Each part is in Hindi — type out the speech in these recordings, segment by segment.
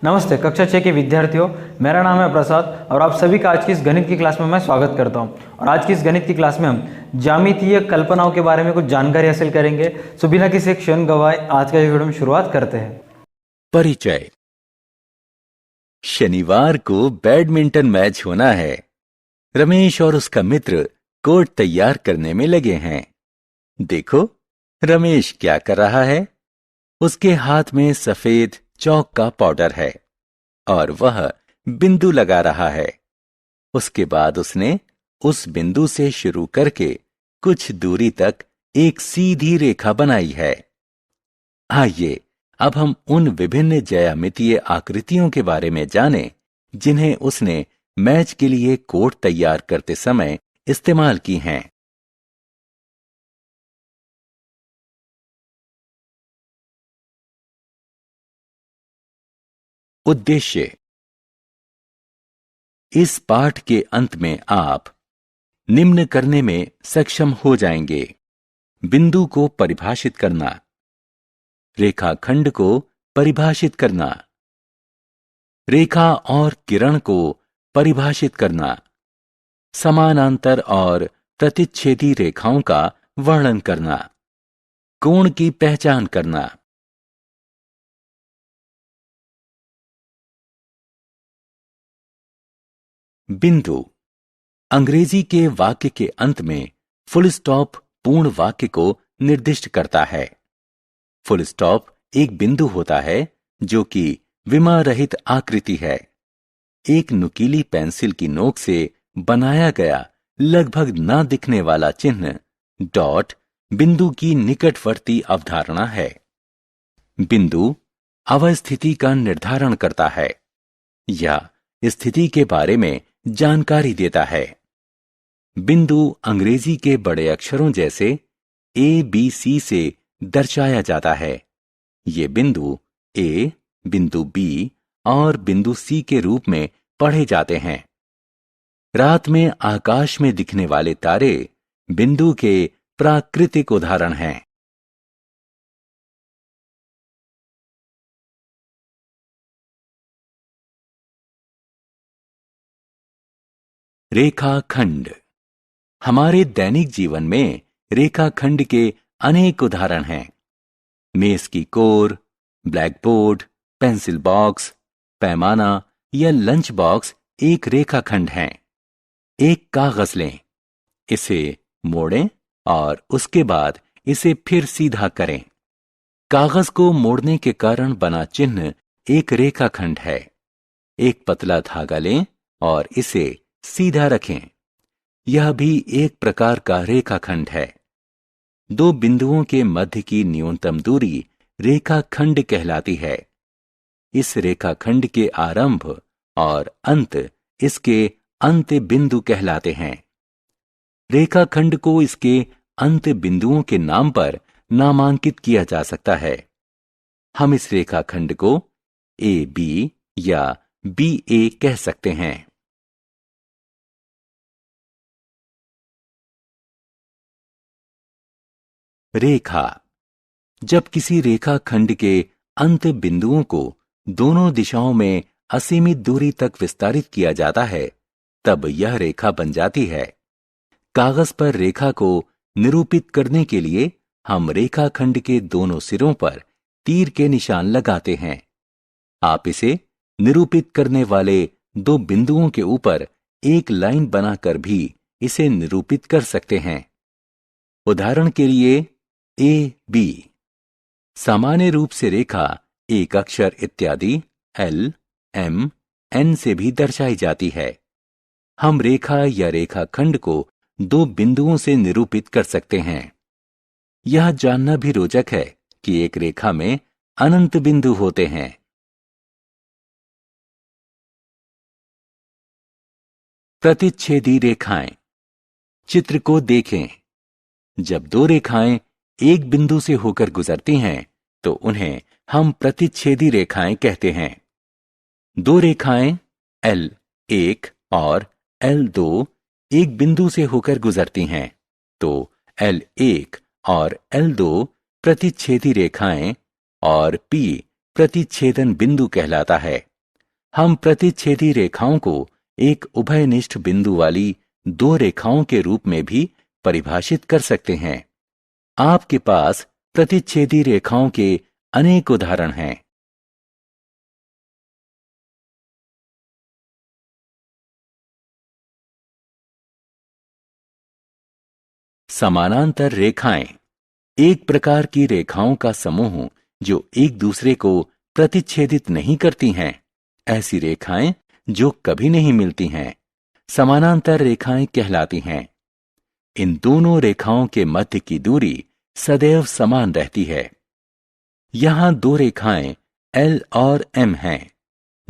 नमस्ते कक्षा 6 के विद्यार्थियों, मेरा नाम है प्रसाद और आप सभी का आज की इस गणित की क्लास में मैं स्वागत करता हूं। और आज की इस गणित की क्लास में हम ज्यामितीय कल्पनाओं के बारे में कुछ जानकारी हासिल करेंगे। सो बिना किसी क्षण गवाए आज का वीडियो में शुरुआत करते हैं। परिचय। शनिवार को बैडमिंटन मैच होना है। रमेश और उसका मित्र कोर्ट तैयार करने में लगे हैं। देखो, रमेश क्या कर रहा है। उसके हाथ में सफेद चौक का पाउडर है और वह बिंदु लगा रहा है। उसके बाद उसने उस बिंदु से शुरू करके कुछ दूरी तक एक सीधी रेखा बनाई है। आइए अब हम उन विभिन्न ज्यामितीय आकृतियों के बारे में जानें जिन्हें उसने मैच के लिए कोर्ट तैयार करते समय इस्तेमाल की हैं। उद्देश्य। इस पाठ के अंत में आप निम्न करने में सक्षम हो जाएंगे: बिंदु को परिभाषित करना, रेखाखंड को परिभाषित करना, रेखा और किरण को परिभाषित करना, समानांतर और प्रतिच्छेदी रेखाओं का वर्णन करना, कोण की पहचान करना। बिंदु। अंग्रेजी के वाक्य के अंत में फुल स्टॉप पूर्ण वाक्य को निर्दिष्ट करता है। फुल स्टॉप एक बिंदु होता है जो कि विमा रहित आकृति है। एक नुकीली पेंसिल की नोक से बनाया गया लगभग ना दिखने वाला चिन्ह डॉट बिंदु की निकटवर्ती अवधारणा है। बिंदु अवस्थिति का निर्धारण करता है या स्थिति के बारे में जानकारी देता है। बिंदु अंग्रेजी के बड़े अक्षरों जैसे ABC से दर्शाया जाता है। ये बिंदु A, बिंदु B और बिंदु C के रूप में पढ़े जाते हैं। रात में आकाश में दिखने वाले तारे बिंदु के प्राकृतिक उदाहरण हैं। रेखाखंड। हमारे दैनिक जीवन में रेखाखंड के अनेक उदाहरण हैं। मेज की core, black board, pencil box, पैमाना या लंच बॉक्स एक रेखाखंड हैं। एक कागज लें, इसे मोड़ें और उसके बाद इसे फिर सीधा करें। कागज को मोड़ने के कारण बना चिन्ह एक रेखाखंड है। एक पतला धागा लें और इसे सीधा रखें। यह भी एक प्रकार का रेखाखंड है। दो बिंदुओं के मध्य की न्यूनतम दूरी रेखाखंड कहलाती है। इस रेखाखंड के आरंभ और अंत इसके अंत्य बिंदु कहलाते हैं। रेखाखंड को इसके अंत्य बिंदुओं के नाम पर नामांकित किया जा सकता है। हम इस रेखाखंड को AB या BA कह सकते हैं। रेखा। जब किसी रेखाखंड के अंत बिंदुओं को दोनों दिशाओं में असीमित दूरी तक विस्तारित किया जाता है, तब यह रेखा बन जाती है। कागज पर रेखा को निरूपित करने के लिए हम रेखाखंड के दोनों सिरों पर तीर के निशान लगाते हैं। आप इसे निरूपित करने वाले दो बिंदुओं के ऊपर एक लाइन बनाकर भी इसे निरूपित कर सकते हैं। उदाहरण के लिए AB। सामान्य रूप से रेखा एक अक्षर इत्यादि L, M, N से भी दर्शाई जाती है। हम रेखा या रेखाखंड को दो बिंदुओं से निरूपित कर सकते हैं। यह जानना भी रोचक है कि एक रेखा में अनंत बिंदु होते हैं। प्रतिच्छेदी रेखाएं। चित्र को देखें। जब दो रेखाएं एक बिंदु से होकर गुजरती हैं तो उन्हें हम प्रतिच्छेदी रेखाएं कहते हैं। दो रेखाएं L1 और L2 एक बिंदु से होकर गुजरती हैं तो L1 और L2 प्रतिच्छेदी रेखाएं और P प्रतिच्छेदन बिंदु कहलाता है। हम प्रतिच्छेदी रेखाओं को एक उभयनिष्ठ बिंदु वाली दो रेखाओं के रूप में भी परिभाषित कर सकते हैं। आपके पास प्रतिच्छेदी रेखाओं के अनेक उदाहरण हैं। समानांतर रेखाएं एक प्रकार की रेखाओं का समूह जो एक दूसरे को प्रतिच्छेदित नहीं करती हैं। ऐसी रेखाएं जो कभी नहीं मिलती हैं समानांतर रेखाएं कहलाती हैं। इन दोनों रेखाओं के मध्य की दूरी सदैव समान रहती है। यहां दो रेखाएं L और M हैं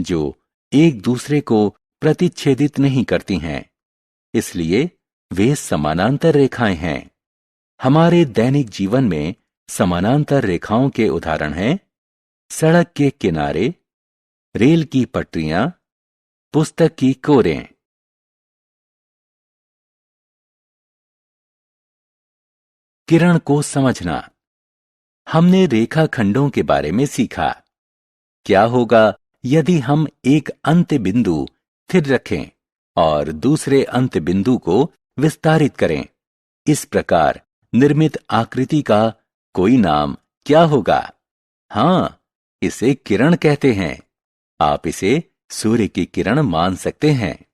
जो एक दूसरे को प्रतिच्छेदित नहीं करती हैं, इसलिए वे समानांतर रेखाएं हैं। हमारे दैनिक जीवन में समानांतर रेखाओं के उदाहरण हैं सड़क के किनारे, रेल की पटरियां, पुस्तक की कोरें। किरण को समझना। हमने रेखाखंडों के बारे में सीखा। क्या होगा यदि हम एक अंत्य बिंदु स्थिर रखें और दूसरे अंत्य बिंदु को विस्तारित करें? इस प्रकार निर्मित आकृति का कोई नाम क्या होगा? हां, इसे किरण कहते हैं। आप इसे सूर्य की किरण मान सकते हैं।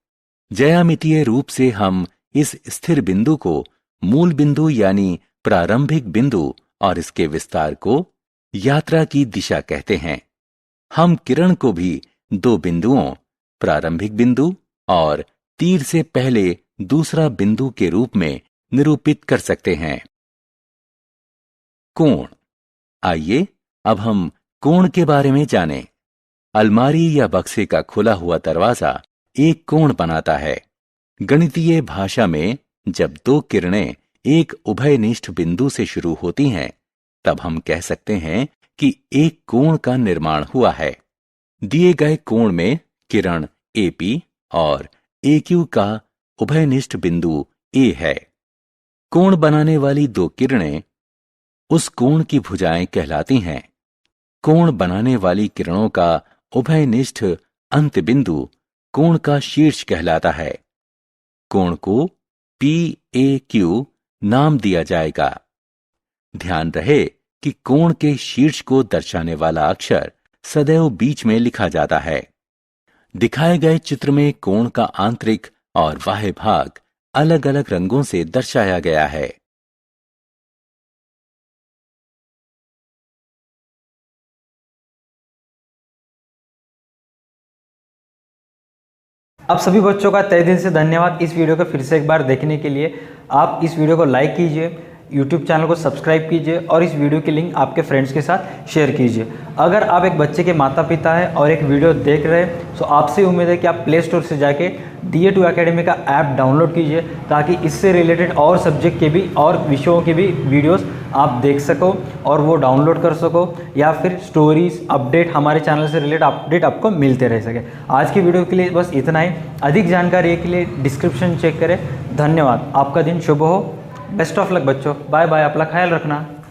ज्यामितीय रूप से हम इस स्थिर बिंदु को मूल बिंदु यानी प्रारंभिक बिंदु और इसके विस्तार को यात्रा की दिशा कहते हैं। हम किरण को भी दो बिंदुओं, प्रारंभिक बिंदु और तीर से पहले दूसरा बिंदु के रूप में निरूपित कर सकते हैं। कोण। आइए अब हम कोण के बारे में जानें। अलमारी या बक्से का खुला हुआ दरवाजा एक कोण बनाता है। गणितीय भाषा में जब दो किरणें एक उभयनिष्ठ बिंदु से शुरू होती हैं, तब हम कह सकते हैं कि एक कोण का निर्माण हुआ है। दिए गए कोण में किरण AP और AQ का उभयनिष्ठ बिंदु A है। कोण बनाने वाली दो किरणें उस कोण की भुजाएं कहलाती हैं। कोण बनाने वाली किरणों का उभयनिष्ठ अंत बिंदु कोण का शीर्ष कहलाता है। कोण को PAQ नाम दिया जाएगा। ध्यान रहे कि कोण के शीर्ष को दर्शाने वाला अक्षर सदैव बीच में लिखा जाता है। दिखाए गए चित्र में कोण का आंतरिक और बाह्य भाग अलग अलग रंगों से दर्शाया गया है। आप सभी बच्चों का तहे दिल से धन्यवाद इस वीडियो को फिर से एक बार देखने के लिए। आप इस वीडियो को लाइक कीजिए, YouTube चैनल को सब्सक्राइब कीजिए और इस वीडियो की लिंक आपके फ्रेंड्स के साथ शेयर कीजिए। अगर आप एक बच्चे के माता पिता हैं और एक वीडियो देख रहे हैं तो आपसे उम्मीद है कि आप प्ले स्टोर से जाके DA2 एकेडमी का ऐप डाउनलोड कीजिए ताकि इससे रिलेटेड और सब्जेक्ट के भी और विषयों के भी वीडियोस आप देख सको और वो डाउनलोड कर सको, या फिर स्टोरीज अपडेट हमारे चैनल से रिलेटेड अपडेट आपको मिलते रह सके। आज की वीडियो के लिए बस इतना ही। अधिक जानकारी के लिए डिस्क्रिप्शन चेक करें। धन्यवाद। आपका दिन शुभ हो। बेस्ट ऑफ लक बच्चों। Bye bye. अपना ख्याल रखना।